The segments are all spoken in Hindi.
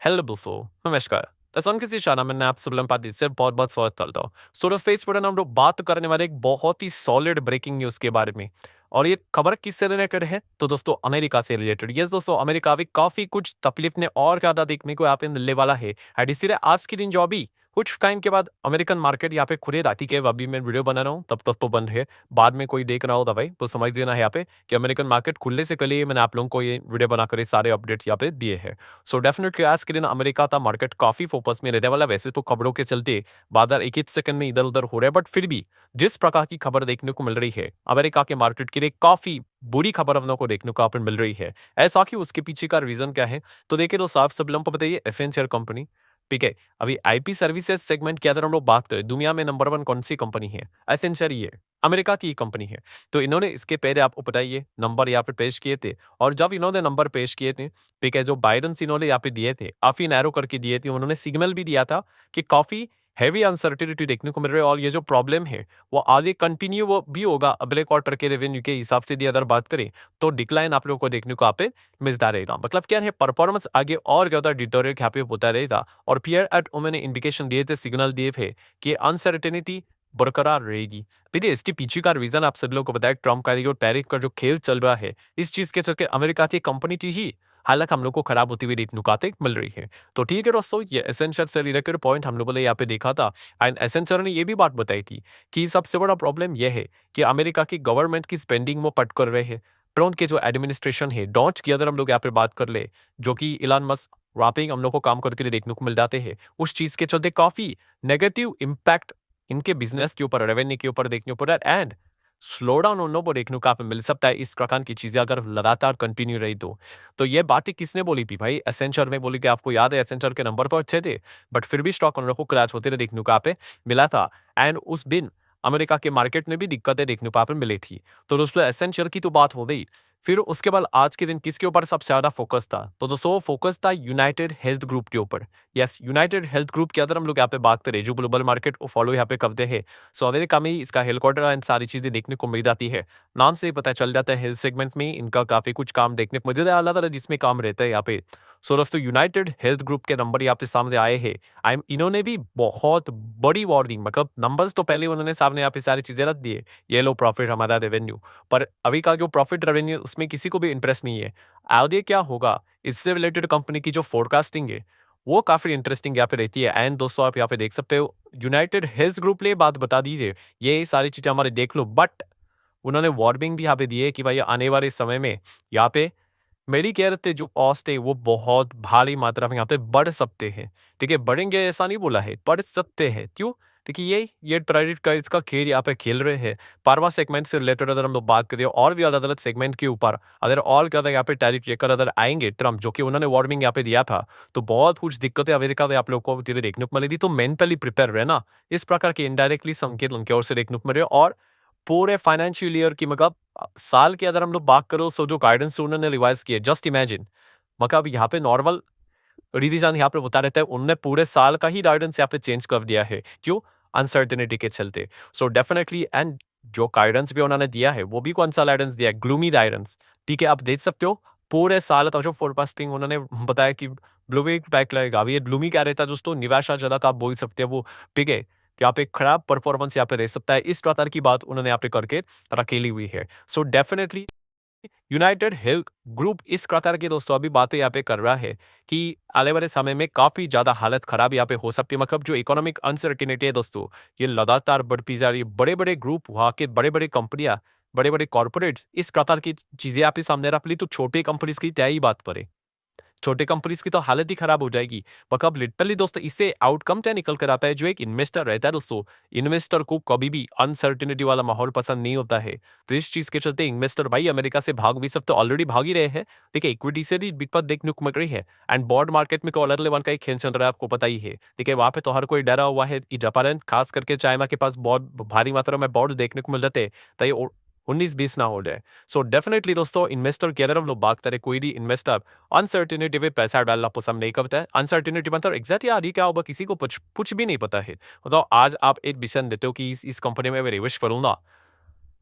हेलो दोस्तों, नमस्कार। तसन किसी शाना मैंने आप सब पाती से बहुत-बहुत स्वागत करता हूँ। सो फेस पर हम लोग बात करने वाले एक बहुत ही सॉलिड ब्रेकिंग न्यूज़ के बारे में। और ये खबर किससे रिलेटेड है? तो दोस्तों अमेरिका से रिलेटेड। यस दोस्तों, अमेरिका भी काफ़ी कुछ तकलीफ ने और ज़्यादा देखने को यहाँ पे मिलने वाला है। एंड इसीलिए आज के दिन जो अभी कुछ टाइम के बाद अमेरिकन मार्केट यहाँ पे खुलेगा, ठीक है? अभी मैं वीडियो बना रहा हूँ, तब तक तो बंद है। बाद में कोई देख रहा हो तो भाई, तो समझ लेना है यहाँ पे कि अमेरिकन मार्केट खुलने से पहले ही मैंने आप लोगों को ये वीडियो बनाकर ये सारे अपडेट्स यहाँ पे दिए हैं। सो डेफिनेटली आज के दिन अमेरिका का मार्केट काफी फोकस में रहने वाला है। वैसे तो खबरों के चलते बाजार एक ही सेकंड में इधर उधर हो रहे हैं, बट फिर भी जिस प्रकार की खबर देखने को मिल रही है अमेरिका के मार्केट के लिए काफी बुरी खबर हम लोग को देखने को मिल रही है। ऐसा कि उसके पीछे का रीजन क्या है? तो देखिए तो साफ सब लोगों को बताइए, एसेंशियल कंपनी, ठीक है? अभी आईपी सर्विसेज सेगमेंट की अगर हम लोग बात करें, दुनिया में नंबर वन कौन सी कंपनी है? एसेंशियल, ये अमेरिका की कंपनी है। तो इन्होंने इसके पहले आपको बताइए नंबर यहाँ पे पेश किए थे। और जब इन्होंने नंबर पेश किए थे, ठीक है, जो बाइडेंस इन्होंने यहाँ पे दिए थे, काफ़ी नैरो करके दिए थे। उन्होंने सिग्नल भी दिया था कि काफ़ी हेवी अनसर्टेनिटी देखने को मिल रही है और ये जो प्रॉब्लम है, वो आगे कंटिन्यू वो भी होगा अगले क्वार्टर के रेवेन्यू के हिसाब से भी अगर बात करें, तो डिक्लाइन आप लोगों को देखने को यहाँ पे मिलता रहेगा। मतलब क्या है, परफॉर्मेंस आगे और ज़्यादा डिटोरेट यहाँ पे होता रहेगा। और पियर एट उन्होंने इंडिकेशन दिए थे, सिग्नल दिए थे कि अनसर्टेनिटी बरकरार रहेगी। देखिए इसके पीछे का रीज़न आप सभी लोगों को बताया, ट्रम्प का जो टैरिफ का जो खेल चल रहा है, इस चीज़ के चलते अमेरिका की कंपनी की ही हालत हम लोग को खराब होती हुई देखने को मिल रही है। तो ठीक है दोस्तों, ये एसेंशियल से रिलेटेड पॉइंट हम लोगों ने यहाँ पे देखा था। एंड एसेंशियल ने ये भी बात बताई थी कि सबसे बड़ा प्रॉब्लम यह है कि अमेरिका की गवर्नमेंट की स्पेंडिंग वो पट कर रहे हैं। ट्रम्प के जो एडमिनिस्ट्रेशन है, डॉच की अगर हम लोग यहाँ पे बात कर ले, जो कि इलॉन मस्क वैपिंग हम लोग को काम करके देखने को मिल जाते हैं, उस चीज़ के चलते काफ़ी नेगेटिव इम्पैक्ट इनके बिजनेस के ऊपर, रेवेन्यू के ऊपर देखने को एंड स्लो डाउन उन लोगों को देखने को मिल सकता है। इस प्रकार की चीजें अगर लगातार कंटिन्यू रही तो ये बातें किसने बोली थी भाई? एसेंचर में बोली थी। आपको याद है एसेंचर के नंबर तो अच्छे थे, बट फिर भी स्टॉक उन लोगों को क्रैश होते रहे देखने को मिला था। एंड उस दिन अमेरिका के मार्केट में भी दिक्कतें देखने को मिली थी। तो दोस्तों एसेंचर की तो बात हो गई। फिर उसके बाद आज के दिन किसके ऊपर सबसे ज्यादा फोकस था? तो दोस्तों फोकस था यूनाइटेड हेल्थ ग्रुप के ऊपर। यस, यूनाइटेड हेल्थ ग्रुप के अंदर हम लोग यहाँ पे बात करें, जो ग्लोबल मार्केट को फॉलो यहाँ पे करते हैं। सो अमेरिका में ही इसका हेडक्वार्टर एंड सारी चीजें देखने को मिल जाती है। नाम से ही पता चल जाता है हेल्थ सेगमेंट में इनका काफी कुछ काम देखने को मिल अलग अलग जिसमें काम रहता है यहाँ पे। सो दोस्तों यूनाइटेड हेल्थ ग्रुप के नंबर यहाँ पे सामने आए हैं। आई इन्होंने भी बहुत बड़ी वार्निंग, मतलब नंबर्स तो पहले उन्होंने सामने यहाँ पे सारी चीजें रख दी है, ये लो प्रॉफिट हमारा रेवेन्यू। पर अभी का जो प्रॉफिट रेवेन्यू उसमें किसी को भी इंटरेस्ट नहीं है। आगे क्या होगा इससे रिलेटेड कंपनी की जो फोरकास्टिंग है, वो काफी इंटरेस्टिंग यहाँ पे रहती है। एंड दोस्तों आप यहाँ पे देख सकते हो, यूनाइटेड हेल्थ ग्रुप ने बात बता दी है, ये सारी चीजें हमारे देख लो, बट उन्होंने वार्निंग भी यहाँ पे दी है कि भाई आने वाले समय में यहाँ पे मेडिकेयर के जो कॉस्ट है वो बहुत भारी मात्रा में यहाँ पे बढ़ सकते हैं। ठीक है, बढ़ेंगे ऐसा नहीं बोला है, बढ़ सकते हैं। क्यों? देखिए ये क्रेडिट का इसका खेल यहाँ पे खेल रहे हैं। पारवा सेगमेंट से रिलेटेड अगर हम लोग बात करें और भी अलग अलग सेगमेंट के ऊपर, अगर और ज्यादा यहाँ पे टैरिफ लेकर अगर आएंगे ट्रम्प, जो कि उन्होंने वार्निंग यहाँ पे दिया था, तो बहुत कुछ दिक्कतें अमेरिका में आप लोग को धीरे देखने को मिलेगी। तो मेंटली प्रिपेयर रहना। इस प्रकार के इनडायरेक्टली संकेत उनकी ओर से देखने को मिल रहे हैं। और पूरे फाइनेंशियल ईयर की, मतलब साल की अगर हम लोग बात करो, सो जो गाइडेंस उन्होंने रिवाइज किए, जस्ट इमेजिन, मतलब यहाँ पे नॉर्मल रिविजन यहाँ पे बता रहता है, उन्होंने पूरे साल का ही गाइडेंस यहाँ पे चेंज कर दिया है। क्यों? अनसर्टेनिटी के चलते। सो डेफिनेटली, एंड जो गाइडेंस भी उन्होंने दिया है वो भी कौन सा गाइडेंस दिया है? Gloomy guidance. ठीक है, आप देख सकते हो पूरे साल का जो फोरकास्टिंग उन्होंने बताया कि ब्लूमी पैक लगेगा। अभी ये ग्लूमी क्या रहता है दोस्तों? निराशाजनक आप बोल सकते हैं वो। ठीक है, यहाँ पे खराब परफॉर्मेंस यहाँ पे रह सकता है। इस प्रकार की बात उन्होंने यहाँ पे करके रखेली हुई है। So definitely United health group इस प्रकार की दोस्तों अभी बातें यहाँ पे कर रहा है कि आने वाले समय में काफी ज्यादा हालत खराब यहाँ पे हो सकती है। मतलब जो इकोनॉमिक अनसर्टिनिटी है दोस्तों, ये लगातार बढ़ती जा रही है। बड़े बड़े ग्रुप, वहाँ के बड़े बड़े कंपनियां, बड़े बड़े कॉर्पोरेट्स इस प्रकार की चीजें यहाँ पे सामने रख ली, तो छोटे कंपनीज की क्या ही बात पड़े। छोटे कंपनीज की तो हालत ही खराब हो जाएगी। मतलब लिटरली दोस्तों इससे आउटकम क्या निकल कर आता है? जो एक इन्वेस्टर रहता है दोस्तों, इन्वेस्टर को कभी भी अनसर्टिनिटी वाला माहौल पसंद नहीं होता है। तो इस चीज के चलते इन्वेस्टर भाई अमेरिका से भाग भी सब तो ऑलरेडी भाग ही रहे हैं। देखिए इक्विटी से भी विपद देखने को मिल रही है। एंड बॉन्ड मार्केट में अलग लेवल का एक खेल चल रहा है, आपको पता ही है। देखिए वहां पे तो हर कोई डरा हुआ है। जापान खास करके चाइना के पास बहुत भारी मात्रा में बॉन्ड देखने को मिल जाते हैं। तो ये 19-20 ना हो जाए। सो डेफिनेटली दोस्तों इन्वेस्टर की अगर हम लोग बात करें, कोई भी इन्वेस्टर अनसर्टिनिटी में पैसा डालना पसंद नहीं करता है। अनसर्टिनिटी मतलब एग्जैक्ट यार ये क्या होगा किसी को कुछ भी नहीं पता है। मतलब आज आप एक डिसीजन देते हो कि इस कंपनी में मैं निवेश करूंगा,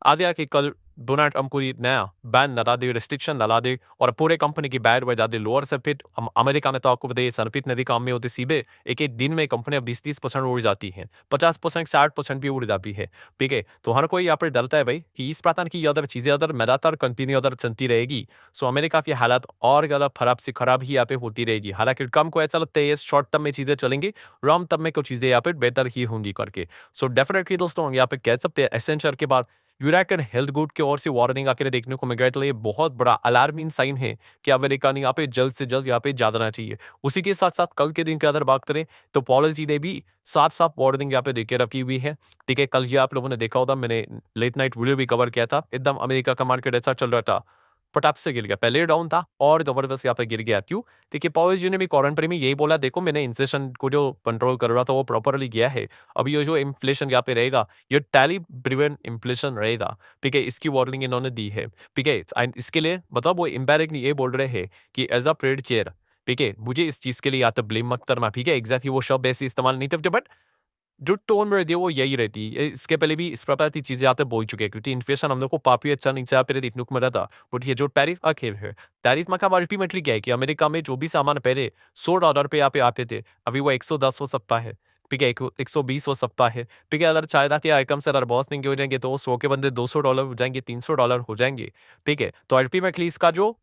आगे आके कल डोनाल्ड ट्रंप कोई नया बैन लगा दे, रिस्ट्रिक्शन लगा दे और पूरे कंपनी की बैट बजा दे लोअर से, फिर अमेरिका में तो आपको बताइए सर्पित नदी काम में होती सीधे एक एक दिन में कंपनियां 20-30% उड़ जाती हैं, 50% 60% भी उड़ जाती है। ठीक है, तो हर कोई यहाँ पर डरता है भाई कि इस प्रकार की अदर चीजें अदर लगातार कंटिन्यू अदर चलती रहेगी, सो अमेरिका की हालत और ज्यादा खराब से खराब ही यहाँ पे होती रहेगी। हालांकि ट्रम्प को ऐसा लगता है शॉर्ट टर्म में चीजें चलेंगी, लॉन्ग टर्म में कुछ चीजें यहाँ पे बेहतर ही होंगी करके। सो डेफिनेटली दोस्तों यहाँ पे कह सकते हैं एसेंशियल के बाद यूनाइटेड हेल्थ ग्रुप की ओर से वार्निंग आकर देखने को मिल गया, तो ये बहुत बड़ा अलार्मिंग साइन है कि अमेरिका ने यहाँ पे जल्द से जल्द यहाँ पे जाना चाहिए। उसी के साथ साथ कल के दिन की अगर बात करें तो पॉलिसी ने भी साथ साथ वार्निंग यहाँ पे देके रखी हुई है। ठीक है, कल ये आप लोगों ने देखा होगा, मैंने लेट नाइट वीडियो भी कवर किया था, एकदम अमेरिका का मार्केट ऐसा चल रहा था, फटाक से गिर गया, पहले डाउन था और जबरदस्त यहाँ पे गिर गया। क्यों? देखिए पॉल जी ने भी क्वारंटाइन में यही बोला, देखो मैंने इन्फ्लेशन को जो कंट्रोल कर रहा था वो प्रॉपरली किया है, अभी ये जो इन्फ्लेशन यहाँ पे रहेगा ये टैली ड्रिवन इन्फ्लेशन रहेगा। ठीक है, इसकी वार्निंग इन्होंने दी है। ठीक है, एंड इसके लिए मतलब वो इनडायरेक्टली ये बोल रहे हैं कि एज अ ट्रेड चेयर, ठीक है, मुझे इस चीज के लिए या तो ब्लेम मत करना। ठीक है, एग्जैक्टली वो शब्द ऐसे इस्तेमाल नहीं थे, बट जो टोन रहती है वो यही रहती है। इसके पहले भी इस प्रकार की चीजें आते बोल चुके हैं, क्योंकि इन्फ्लेशन हम लोग को काफी अच्छा नीचे यहाँ पे देखने को मिला था। बट ये जो टैरिफ का खेल है, टैरिफ मतलब अल्टीमेटली क्या है कि अमेरिका में जो भी सामान पहले $100 पे यहाँ पे आते थे, अभी वो 110 हो सकता है। ठीक है, 120 हो सकता है। ठीक है, अगर चाइना के आइटम्स अगर बहुत महंगे हो जाएंगे तो वो 100 के बंदे $200 हो जाएंगे, $300 हो जाएंगे। ठीक है, तो अल्टीमेटली इसका जो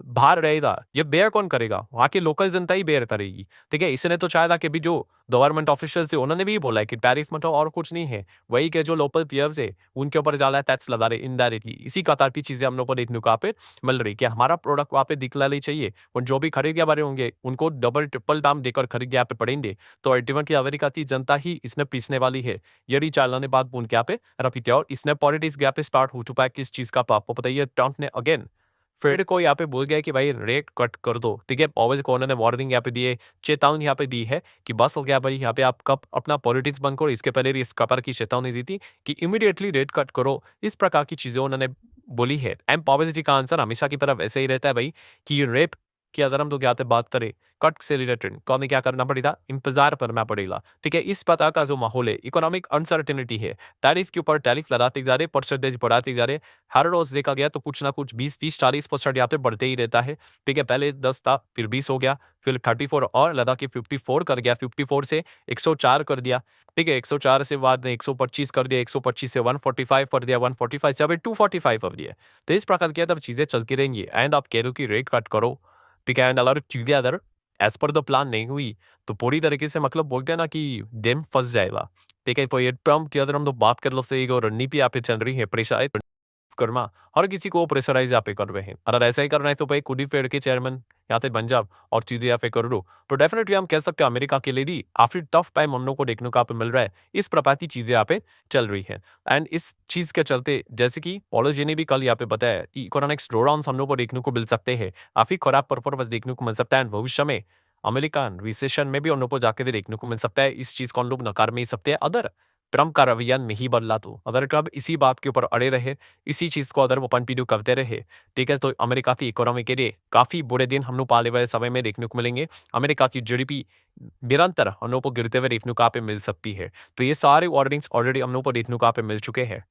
बाहर रहेगा, ये बेयर कौन करेगा? वहाँ की लोकल जनता ही बेयर करेगी। ठीक है, इसने तो चाहा था कि भी जो गवर्नमेंट ऑफिशियल्स थे उन्होंने भी बोला है कि टैरिफ मतलब और कुछ नहीं है, वही के जो लोकल पीयर्स है उनके ऊपर ज्यादा टैक्स लगा रहे इनडायरेक्टली। इसी कतार की चीजें हम लोग को देखने को यहाँ पे मिल रही कि हमारा प्रोडक्ट वहाँ पे दिखलानी चाहिए और जो भी खरीदने वाले होंगे उनको डबल ट्रिपल दाम देकर खरीद यहाँ पे पड़ेंगे। तो अल्टीमेटली अमेरिका की जनता ही इसने पीसने वाली है। यही चाइना ने बात उनके यहाँ पे रखी थी और इसने पॉलिटिक्स यहाँ पे स्टार्ट हो चुका है किस चीज का, तो आपको पता ही है ट्रंप ने अगेन फिर को यहाँ पे बोल गया कि भाई रेट कट कर दो। ठीक है, ऑब्वियसली को उन्होंने वार्निंग यहाँ पे दी है, चेतावनी यहाँ पे दी है कि बस हो गया भाई, यहाँ पे आप कब अपना पॉलिटिक्स बंद करो। इसके पहले भी इस प्रकार की चेतावनी दी थी कि इमीडिएटली रेट कट करो। इस प्रकार की चीजें उन्होंने बोली है। एंड पॉब्वियसली जी का आंसर हमेशा की तरफ ऐसे ही रहता है भाई कि रेप की अगर हम लोग यहाँ पे बात करें कट से रिलेटेड को हमें क्या करना पड़ेगा, इंतजार करना पड़ेगा। ठीक है, इस प्रकार का जो माहौल है, इकोनॉमिक अनसर्टेनिटी है, टैरिफ के ऊपर टैरिफ लगाते जा रहे, परसेंटेज बढ़ाते जा रहे, हर रोज देखा गया तो कुछ ना कुछ 20-30-40% यहाँ पे बढ़ते ही रहता है। ठीक है, पहले 10 था, फिर 20 हो गया, फिर 34 और लगा के 54 कर गया, 54 से 104 कर दिया। ठीक है, 104 से बाद में 125 कर दिया, 125 से 145 कर दिया, 145 से अभी 245 कर दिया। तो इस प्रकार की तब चीजें चलती रहेंगी एंड आप कह रहे हो कि रेट कट करो। ठीक है, एंड अगर चीजें अगर एज पर द प्लान नहीं हुई तो पूरी तरीके से मतलब बोलते हैं ना कि डेम फंस जाएगा। ठीक है, तो ये ट्रम्प की अगर हम लोग बात कर लो से एक रणनीति यहाँ पे चल रही है, प्रेशर करना, हर किसी को प्रेशराइज यहाँ पे कर रहे हैं। अगर ऐसा ही करना है तो भाई खुद ही पेड़ के चेयरमैन यहाँ पे बन जाओ और चीजें यहाँ पे कर लो। तो डेफिनेटली हम कह सकते हैं अमेरिका के लिए भी काफी टफ टाइम हम लोग को देखने को यहाँ पे मिल रहा है। इस प्रकार की चीजें यहाँ पे चल रही है एंड इस चीज के चलते जैसे कि पॉलिसी ने भी कल यहाँ पे बताया इकोनॉमिक स्लोडाउन हम लोग को देखने को मिल सकते हैं, काफी खराब परफॉर्मेंस देखने को मिल सकता है। भविष्य में अमेरिका रिसेशन में भी हम लोग को जाके देखने को मिल सकता है। इस चीज को हम लोग नकार में ही सकते हैं अदर ट्रम्प का रवैया नहीं बदला तो। अगर ट्रम्प इसी बात के ऊपर अड़े रहे, इसी चीज को अगर वो कंटिन्यू करते रहे, ठीक है, तो अमेरिका की इकोनॉमी के लिए काफी बुरे दिन हम लोग पाले वाले समय में देखने को मिलेंगे। अमेरिका की जीडीपी निरंतर हम लोग को गिरते हुए देखने को यहाँ पे मिल सकती है। तो ये सारे वार्निंग्स ऑलरेडी हम लोग को देखने को यहाँ पे मिल चुके हैं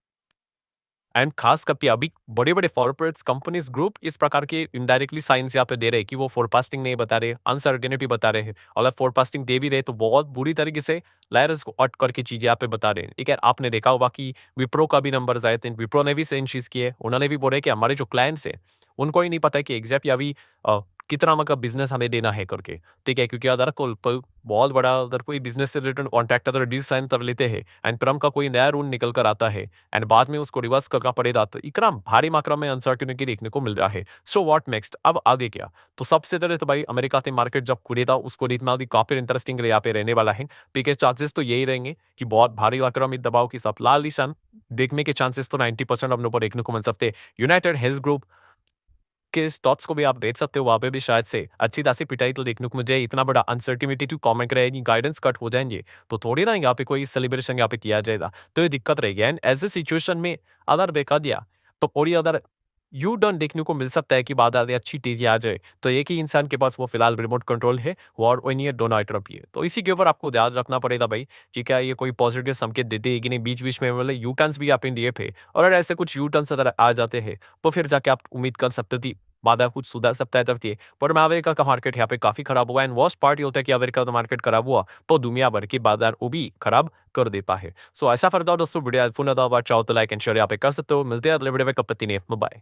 एंड खास करके अभी बड़े-बड़े कॉर्पोरेट्स, कंपनीज, ग्रुप इस प्रकार के इनडायरेक्टली साइंस यहाँ पे दे रहे हैं कि वो फोरकास्टिंग नहीं बता रहे, अनसर्टेनिटी बता रहे हैं। और अगर फोरकास्टिंग दे भी रहे तो बहुत बुरी तरीके से लायर्स को अट करके चीजें यहाँ पे बता रहे हैं। ठीक है, आपने देखा होगा कि विप्रो का भी नंबर्स आए थे, विप्रो ने भी सेम चीज की है। उन्होंने भी बोला है कि हमारे जो क्लाइंट्स है उनको ही नहीं पता है कि एग्जैक्ट अभी कितना मतलब बिजनेस हमें देना है करके। ठीक है, क्योंकि अगर बहुत बड़ा अगर कोई बिजनेस से रिलेटेड कॉन्ट्रैक्ट अगर डील साइन कर लेते हैं एंड ट्रम्प का कोई नया रूल निकल कर आता है एंड बाद में उसको रिवर्स करना पड़ेगा, तो इतना भारी मात्रा में अनसर्टेनिटी देखने को मिल रहा है। सो व्हाट नेक्स्ट, अब आगे क्या? तो सबसे पहले तो भाई अमेरिका से मार्केट जब खुलेगा उसको देखना भी काफी इंटरेस्टिंग यहाँ पे रहने वाला है। पीके चांसेस तो यही रहेंगे कि बहुत भारी मात्रा में दबाव की सप्लाई निशान देखने के चांसेस तो 90% हम लोग को देखने को मिल सकते हैं। यूनाइटेड हेल्थ ग्रुप के स्टॉक्स को भी आप देख सकते हो, वहाँ पे भी शायद से अच्छी खासी पिटाई तो देखने को मुझे इतना बड़ा अनसर्टिनिटी टू कमेंट रहेगी, गाइडेंस कट हो जाएंगे तो थोड़ी ना यहाँ पे कोई सेलिब्रेशन यहाँ पे किया जाएगा, तो ये दिक्कत रहेगी। एंड ऐसे सिचुएशन में अगर देखा दिया तो थोड़ी अगर यू टर्न देखने को मिल सकता है कि बाद आगे अच्छी तेजी आ जाए, तो एक ही इंसान के पास वो फिलहाल रिमोट कंट्रोल है, वो और वही नहीं है, डोनाल्ड ट्रंप ही है। तो इसी के ऊपर आपको ध्यान रखना पड़ेगा भाई कि क्या ये कोई पॉजिटिव संकेत देते हैं कि नहीं, बीच-बीच में मतलब यू टर्न्स भी आप लिए थे और अगर ऐसे कुछ यू टर्न्स अगर आ जाते हैं, तो फिर जाके आप उम्मीद कर सकते हो कि बाधा कुछ सुधर सकता है तब ये। पर मैं अमेरिका का मार्केट यहाँ पे काफ़ी खराब हुआ एंड वर्स्ट पार्ट ये होता है कि अमेरिका का मार्केट खराब हुआ, तो दुनिया भर के बाजार वो भी खराब कर देता है। सो ऐसा फरदा दोस्तों वीडियो हेल्पफुल लगा, चाहो तो लाइक एंड शेयर यहाँ पे कर सकते हो। मिलते हैं अगले वीडियो में, कब तक के लिए बाय।